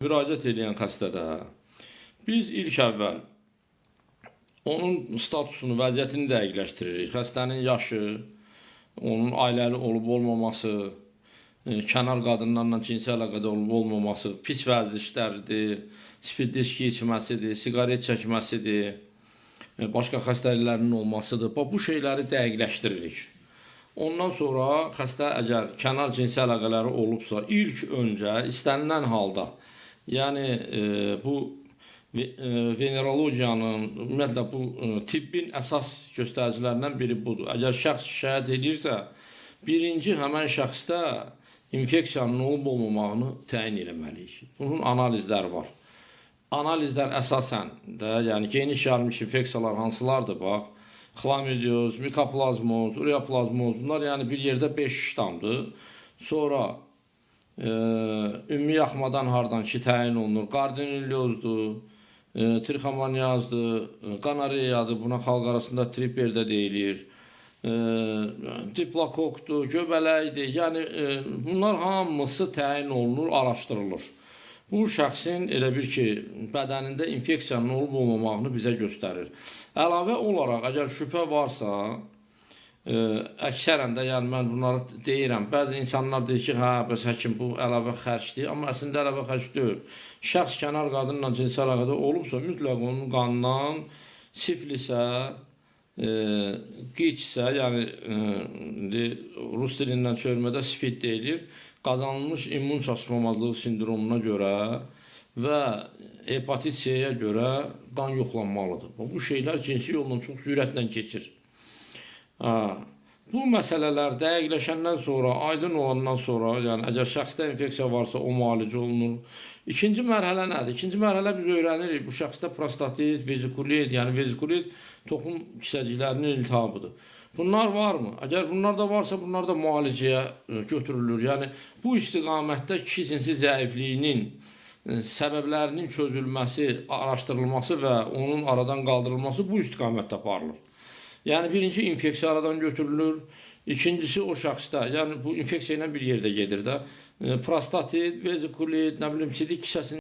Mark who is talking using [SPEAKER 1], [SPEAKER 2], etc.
[SPEAKER 1] Müraciət edən xəstədə biz ilk əvvəl onun statusunu, vəziyyətini dəqiqləşdiririk. Xəstənin yaşı, onun ailəli olub-olmaması, kənar qadınlarla cinsi əlaqədə olub-olmaması, pis vərdişlərdir, spirtli içki içməsidir, siqaret çəkməsidir, başqa xəstəliklərinin olmasıdır. Bu şeyləri dəqiqləşdiririk. Ondan sonra xəstə əgər kənar cinsi əlaqələri olubsa, ilk öncə istənilən halda, yəni bu venerologiyanın, ümumiyyətlə bu tibbin əsas göstəricilərindən biri budur. Əgər şəxs şikayət edirsə, birinci həmən şəxsdə infeksiyanın olub-olmamağını təyin eləməliyik. Bunun analizləri var. Analizlər əsasən də, yəni geniş yayılmış infeksiyalar hansılardır? Bax, xlamidioz, mikoplazmoz, ureoplazmoz, bunlar yəni bir yerdə 5 ştamdır. Sonra ümumi yaxmadan hardan ki təyin olunur, qardinillozdur, trixomoniazdır, qanareyadır, buna xalq arasında triper də deyilir, diplokokdur, göbələkdir, yəni bunlar hamısı təyin olunur, araşdırılır. Bu şəxsin elə bir ki, bədənində infeksiyanın olub-olmamağını bizə göstərir. Əlavə olaraq, əgər şübhə varsa, əksərən də, yəni mən bunları deyirəm, bəzi insanlar deyir ki, hə, bəs həkim bu əlavə xərcdir, amma əslində əlavə xərc deyil. Şəxs kənar qadınla cinsi əlaqədə olubsa, mütləq onun qanından siflisə, qiçsə, yəni rus dilindən çölmədə sifit deyilir, qazanılmış immun çatışmamazlığı sindromuna görə və hepatit C-yə görə qan yoxlanmalıdır. Bu şeylər cinsi yolla çox sürətlə keçir. Bu məsələlər dəqiqləşəndən sonra, aydın olandan sonra, yəni əgər şəxsdə infeksiya varsa, o müalicə olunur. İkinci mərhələ nədir? İkinci mərhələ biz öyrənirik, bu şəxsdə prostatit, vezikulit, yəni vezikulit toxum kisəciklərinin iltihabıdır. Bunlar varmı? Əgər bunlar da varsa, bunlar da müalicəyə götürülür. Yəni bu istiqamətdə kişi cinsi zəifliyinin səbəblərinin çözülməsi, araşdırılması və onun aradan qaldırılması bu istiqamətdə aparılır. Yəni birinci infeksiya aradan götürülür, ikincisi o şəxsdə, yəni bu infeksiya ilə bir yerdə gedir də, prostatit, vezikulit, nə bilim, sidik kisəsinin